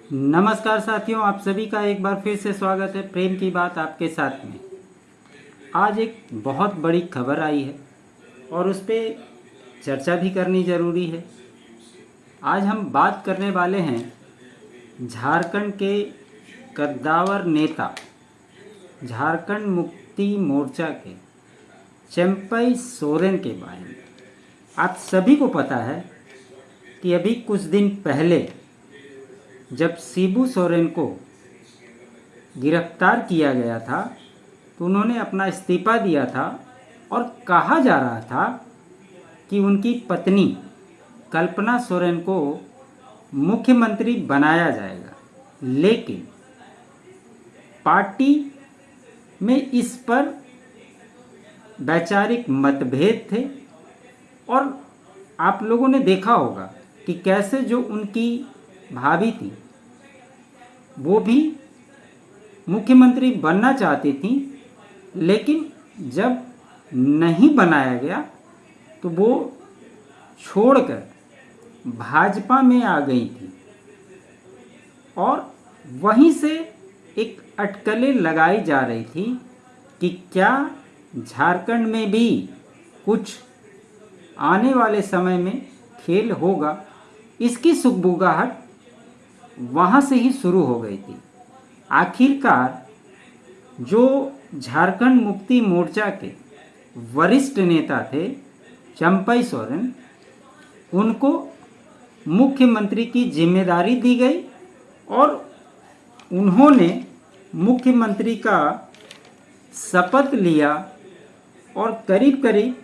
नमस्कार साथियों, आप सभी का एक बार फिर से स्वागत है प्रेम की बात आपके साथ में। आज एक बहुत बड़ी खबर आई है और उस पर चर्चा भी करनी ज़रूरी है। आज हम बात करने वाले हैं झारखंड के कद्दावर नेता, झारखंड मुक्ति मोर्चा के चंपई सोरेन के बारे में। आप सभी को पता है कि अभी कुछ दिन पहले जब शिबू सोरेन को गिरफ्तार किया गया था तो उन्होंने अपना इस्तीफा दिया था और कहा जा रहा था कि उनकी पत्नी कल्पना सोरेन को मुख्यमंत्री बनाया जाएगा, लेकिन पार्टी में इस पर वैचारिक मतभेद थे। और आप लोगों ने देखा होगा कि कैसे जो उनकी भाभी थी वो भी मुख्यमंत्री बनना चाहती थी, लेकिन जब नहीं बनाया गया तो वो छोड़कर भाजपा में आ गई थी। और वहीं से एक अटकलें लगाई जा रही थी कि क्या झारखंड में भी कुछ आने वाले समय में खेल होगा। इसकी सुगबुगाहट वहाँ से ही शुरू हो गई थी। आखिरकार जो झारखंड मुक्ति मोर्चा के वरिष्ठ नेता थे चंपई सोरेन, उनको मुख्यमंत्री की जिम्मेदारी दी गई और उन्होंने मुख्यमंत्री का शपथ लिया। और करीब करीब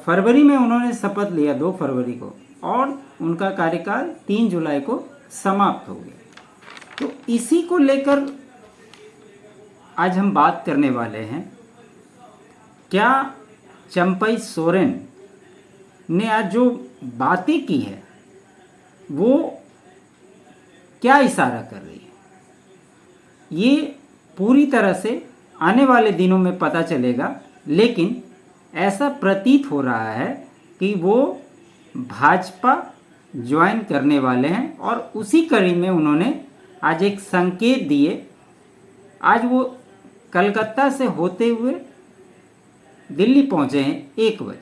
फरवरी में उन्होंने शपथ लिया, 2 फरवरी को, और उनका कार्यकाल 3 जुलाई को समाप्त हो गया। तो इसी को लेकर आज हम बात करने वाले हैं। क्या चंपई सोरेन ने आज जो बातें की है वो क्या इशारा कर रही है, ये पूरी तरह से आने वाले दिनों में पता चलेगा। लेकिन ऐसा प्रतीत हो रहा है कि वो भाजपा ज्वाइन करने वाले हैं और उसी कड़ी में उन्होंने आज एक संकेत दिए। आज वो कलकत्ता से होते हुए दिल्ली पहुंचे हैं 1 बजे।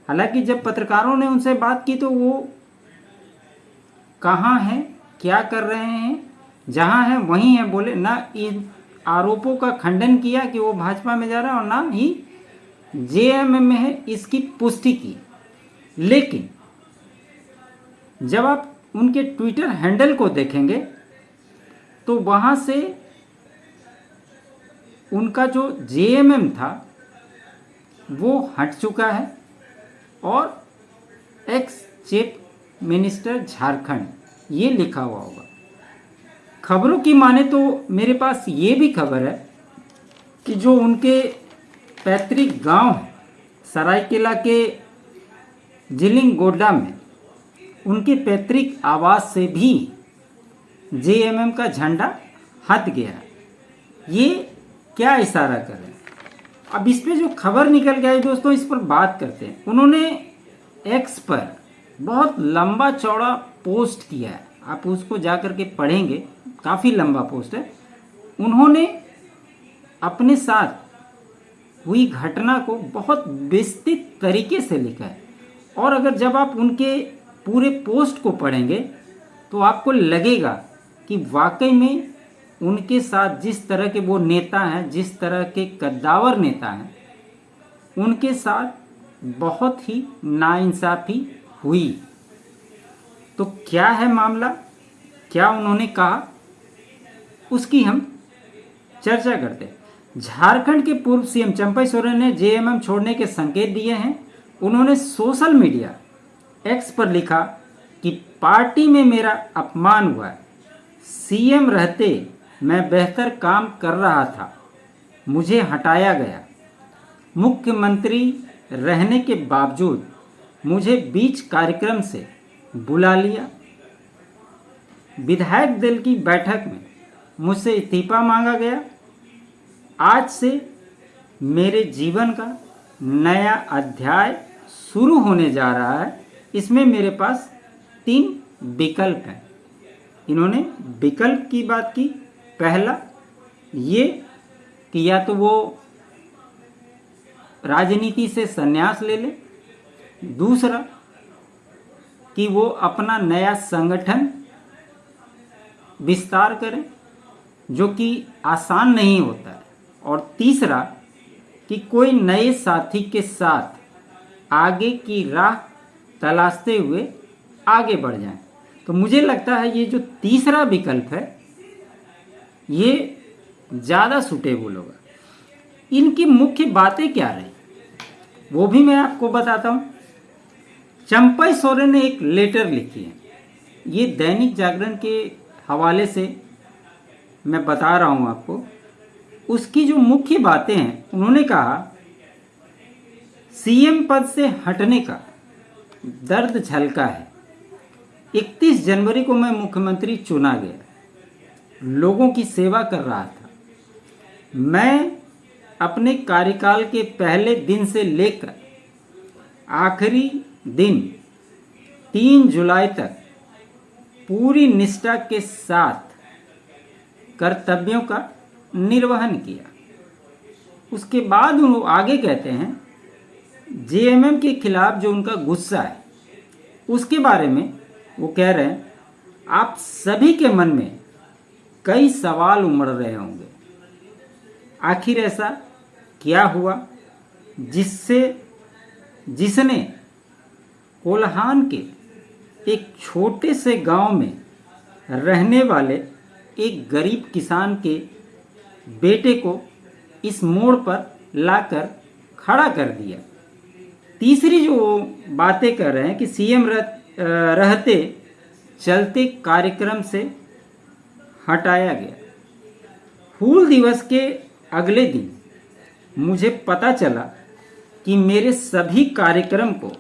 हालांकि जब पत्रकारों ने उनसे बात की तो वो कहाँ हैं, क्या कर रहे हैं, जहाँ हैं वहीं हैं बोले। ना इन आरोपों का खंडन किया कि वो भाजपा में जा रहा है और ना ही जेएमएम में है, इसकी पुष्टि की। लेकिन जब आप उनके ट्विटर हैंडल को देखेंगे तो वहाँ से उनका जो जेएमएम था वो हट चुका है और एक्स चीफ मिनिस्टर झारखंड ये लिखा हुआ होगा। खबरों की माने तो मेरे पास ये भी खबर है कि जो उनके पैतृक गांव है सरायकेला के जिलिंग गोड्डा में, उनके पैतृक आवास से भी जेएमएम का झंडा हट गया। ये क्या इशारा कर रहे हैं? अब इस पे जो खबर निकल गई दोस्तों, इस पर बात करते हैं। उन्होंने एक्स पर बहुत लंबा चौड़ा पोस्ट किया है, आप उसको जा कर के पढ़ेंगे, काफ़ी लंबा पोस्ट है। उन्होंने अपने साथ हुई घटना को बहुत विस्तृत तरीके से लिखा है। और अगर जब आप उनके पूरे पोस्ट को पढ़ेंगे तो आपको लगेगा कि वाकई में उनके साथ जिस तरह के वो नेता हैं, जिस तरह के कद्दावर नेता हैं, उनके साथ बहुत ही नाइंसाफ़ी हुई। तो क्या है मामला, क्या उन्होंने कहा, उसकी हम चर्चा करते हैं। झारखंड के पूर्व सीएम चंपई सोरेन ने जेएमएम छोड़ने के संकेत दिए हैं। उन्होंने सोशल मीडिया एक्स पर लिखा कि पार्टी में मेरा अपमान हुआ है। सीएम रहते मैं बेहतर काम कर रहा था, मुझे हटाया गया। मुख्यमंत्री रहने के बावजूद मुझे बीच कार्यक्रम से बुला लिया। विधायक दल की बैठक में मुझसे इस्तीफा मांगा गया। आज से मेरे जीवन का नया अध्याय शुरू होने जा रहा है। इसमें मेरे पास 3 विकल्प हैं। इन्होंने विकल्प की बात की। पहला ये कि या तो वो राजनीति से संन्यास ले ले, दूसरा कि वो अपना नया संगठन विस्तार करें जो कि आसान नहीं होता है, और तीसरा कि कोई नए साथी के साथ आगे की राह तलाशते हुए आगे बढ़ जाएं। तो मुझे लगता है ये जो तीसरा विकल्प है ये ज़्यादा सूटेबल होगा। इनकी मुख्य बातें क्या रही वो भी मैं आपको बताता हूँ। चंपई सोरेन ने एक लेटर लिखी है, ये दैनिक जागरण के हवाले से मैं बता रहा हूँ आपको। उसकी जो मुख्य बातें हैं, उन्होंने कहा सीएम पद से हटने का दर्द झलका है। 31 जनवरी को मैं मुख्यमंत्री चुना गया, लोगों की सेवा कर रहा था। मैं अपने कार्यकाल के पहले दिन से लेकर आखिरी दिन 3 जुलाई तक पूरी निष्ठा के साथ कर्तव्यों का निर्वहन किया। उसके बाद वो आगे कहते हैं जेएमएम के खिलाफ जो उनका गुस्सा है उसके बारे में वो कह रहे हैं आप सभी के मन में कई सवाल उमड़ रहे होंगे। आखिर ऐसा क्या हुआ जिसने कोल्हान के एक छोटे से गांव में रहने वाले एक गरीब किसान के बेटे को इस मोड़ पर लाकर खड़ा कर दिया। तीसरी जो बातें कर रहे हैं कि सीएम रहते चलते कार्यक्रम से हटाया गया। हूल दिवस के अगले दिन मुझे पता चला कि मेरे सभी कार्यक्रम को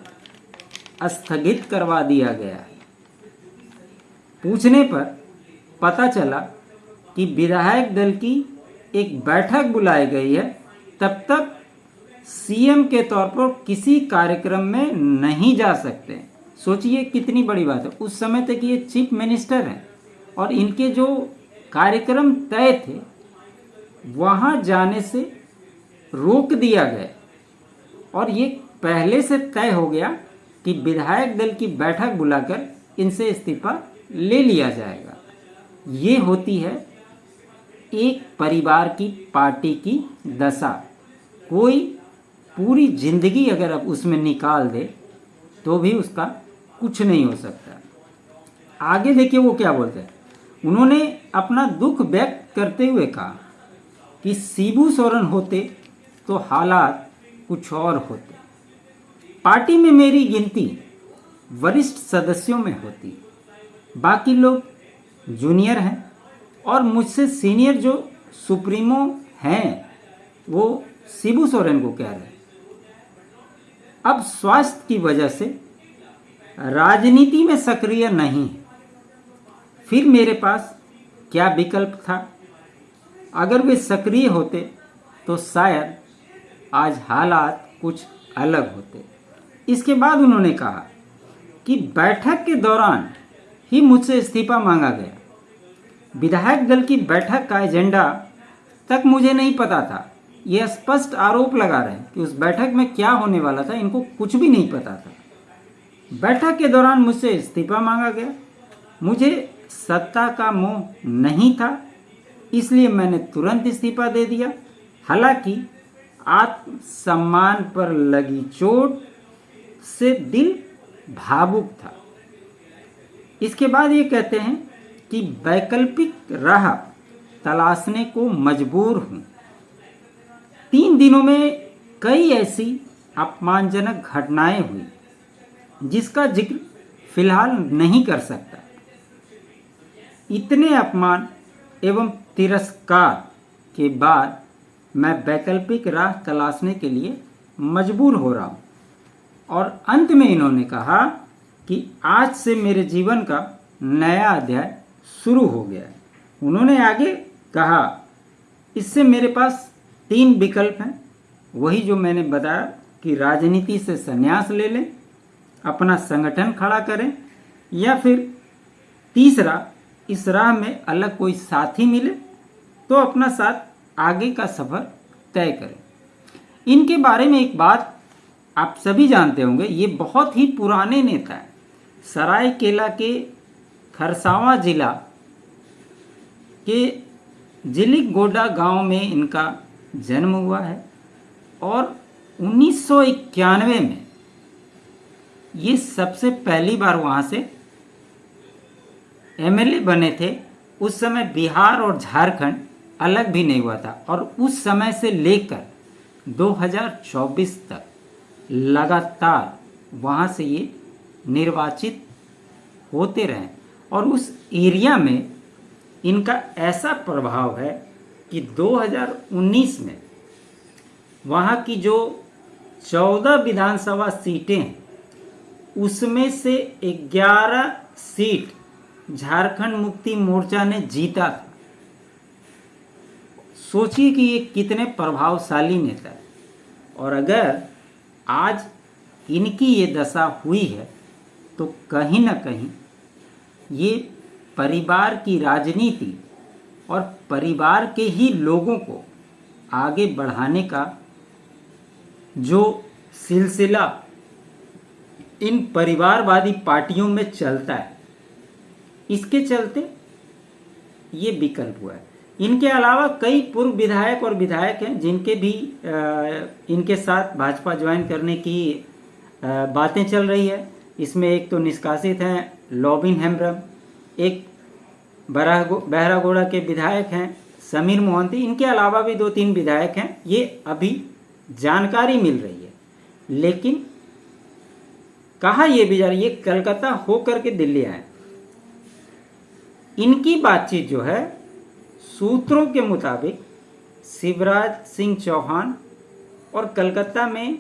स्थगित करवा दिया गया है। पूछने पर पता चला कि विधायक दल की एक बैठक बुलाई गई है, तब तक सीएम के तौर पर किसी कार्यक्रम में नहीं जा सकते। सोचिए कितनी बड़ी बात है। उस समय तक ये चीफ मिनिस्टर हैं और इनके जो कार्यक्रम तय थे वहाँ जाने से रोक दिया गया, और ये पहले से तय हो गया कि विधायक दल की बैठक बुलाकर इनसे इस्तीफा ले लिया जाएगा। ये होती है एक परिवार की, पार्टी की दशा। कोई पूरी जिंदगी अगर अब उसमें निकाल दे तो भी उसका कुछ नहीं हो सकता। आगे देखिए वो क्या बोलते हैं। उन्होंने अपना दुख व्यक्त करते हुए कहा कि शिबू सोरेन होते तो हालात कुछ और होते। पार्टी में मेरी गिनती वरिष्ठ सदस्यों में होती, बाकी लोग जूनियर हैं और मुझसे सीनियर जो सुप्रीमो हैं वो शिबू सोरेन को कह रहे हैं। अब स्वास्थ्य की वजह से राजनीति में सक्रिय नहीं है। फिर मेरे पास क्या विकल्प था? अगर वे सक्रिय होते तो शायद आज हालात कुछ अलग होते। इसके बाद उन्होंने कहा कि बैठक के दौरान ही मुझसे इस्तीफा मांगा गया। विधायक दल की बैठक का एजेंडा तक मुझे नहीं पता था। यह स्पष्ट आरोप लगा रहे हैं कि उस बैठक में क्या होने वाला था इनको कुछ भी नहीं पता था। बैठक के दौरान मुझसे इस्तीफा मांगा गया। मुझे सत्ता का मोह नहीं था, इसलिए मैंने तुरंत इस्तीफा दे दिया। हालांकि आत्मसम्मान पर लगी चोट से दिल भावुक था। इसके बाद ये कहते हैं कि वैकल्पिक राह तलाशने को मजबूर हूँ। 3 दिनों में कई ऐसी अपमानजनक घटनाएं हुई जिसका जिक्र फिलहाल नहीं कर सकता। इतने अपमान एवं तिरस्कार के बाद मैं वैकल्पिक राह तलाशने के लिए मजबूर हो रहा हूँ। और अंत में इन्होंने कहा कि आज से मेरे जीवन का नया अध्याय शुरू हो गया है। उन्होंने आगे कहा इससे मेरे पास 3 विकल्प हैं, वही जो मैंने बताया कि राजनीति से संन्यास ले लें, अपना संगठन खड़ा करें, या फिर तीसरा इस राह में अलग कोई साथी मिले तो अपना साथ आगे का सफ़र तय करें। इनके बारे में एक बात आप सभी जानते होंगे, ये बहुत ही पुराने नेता हैं। सरायकेला के खरसावां जिला के जिलिगोडा गांव में इनका जन्म हुआ है और 1991 में ये सबसे पहली बार वहाँ से एमएलए बने थे। उस समय बिहार और झारखंड अलग भी नहीं हुआ था और उस समय से लेकर 2024 तक लगातार वहाँ से ये निर्वाचित होते रहे और उस एरिया में इनका ऐसा प्रभाव है कि 2019 में वहाँ की जो 14 विधानसभा सीटें हैं उसमें से 11 सीट झारखंड मुक्ति मोर्चा ने जीता था। सोचिए कि ये कितने प्रभावशाली नेता है और अगर आज इनकी ये दशा हुई है तो कहीं ना कहीं ये परिवार की राजनीति और परिवार के ही लोगों को आगे बढ़ाने का जो सिलसिला इन परिवारवादी पार्टियों में चलता है, इसके चलते ये विकल्प हुआ है। इनके अलावा कई पूर्व विधायक और विधायक हैं जिनके भी इनके साथ भाजपा ज्वाइन करने की बातें चल रही है। इसमें एक तो निष्कासित हैं लॉबिन हेम्ब्रम, एक बहरागोड़ा के विधायक हैं समीर मोहंती। इनके अलावा भी 2-3 विधायक हैं, ये अभी जानकारी मिल रही है। लेकिन कहा यह भी जा रही है कलकत्ता होकर के दिल्ली आए। इनकी बातचीत जो है सूत्रों के मुताबिक शिवराज सिंह चौहान और कलकत्ता में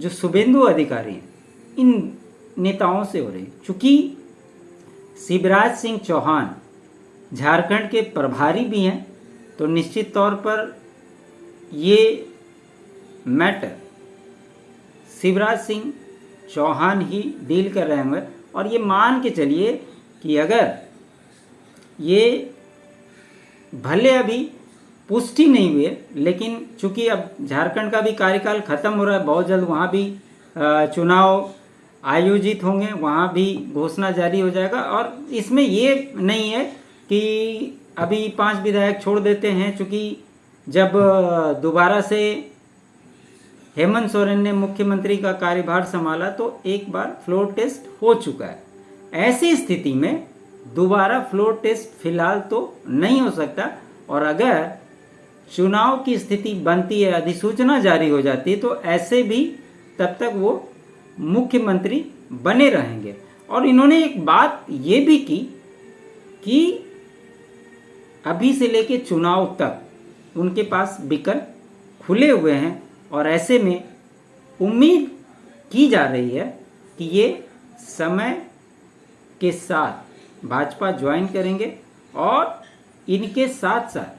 जो शुभेंदु अधिकारी हैं इन नेताओं से हो रही। चूँकि शिवराज सिंह चौहान झारखंड के प्रभारी भी हैं तो निश्चित तौर पर ये मैटर शिवराज सिंह चौहान ही डील कर रहे होंगे। और ये मान के चलिए कि अगर ये भले अभी पुष्टि नहीं हुई लेकिन चूंकि अब झारखंड का भी कार्यकाल खत्म हो रहा है, बहुत जल्द वहाँ भी चुनाव आयोजित होंगे, वहाँ भी घोषणा जारी हो जाएगा। और इसमें ये नहीं है कि अभी 5 विधायक छोड़ देते हैं, चूँकि जब दोबारा से हेमंत सोरेन ने मुख्यमंत्री का कार्यभार संभाला तो एक बार फ्लोर टेस्ट हो चुका है। ऐसी स्थिति में दोबारा फ्लोर टेस्ट फिलहाल तो नहीं हो सकता और अगर चुनाव की स्थिति बनती है, अधिसूचना जारी हो जाती है तो ऐसे भी तब तक वो मुख्यमंत्री बने रहेंगे। और इन्होंने एक बात ये भी की कि अभी से लेके चुनाव तक उनके पास विकल्प खुले हुए हैं और ऐसे में उम्मीद की जा रही है कि ये समय के साथ भाजपा ज्वाइन करेंगे। और इनके साथ साथ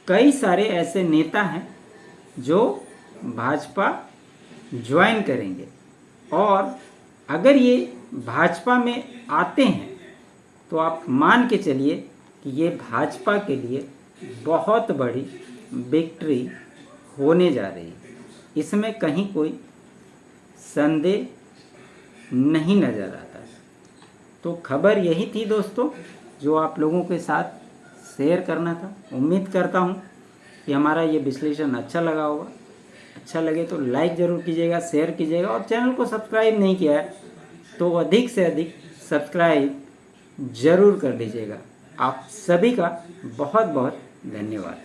कई सारे ऐसे नेता हैं जो भाजपा ज्वाइन करेंगे और अगर ये भाजपा में आते हैं तो आप मान के चलिए कि ये भाजपा के लिए बहुत बड़ी विक्ट्री होने जा रही है। इसमें कहीं कोई संदेह नहीं नज़र आता। तो खबर यही थी दोस्तों जो आप लोगों के साथ शेयर करना था। उम्मीद करता हूँ कि हमारा ये विश्लेषण अच्छा लगा होगा। अच्छा लगे तो लाइक ज़रूर कीजिएगा, शेयर कीजिएगा और चैनल को सब्सक्राइब नहीं किया है तो अधिक से अधिक सब्सक्राइब ज़रूर कर दीजिएगा। आप सभी का बहुत बहुत धन्यवाद।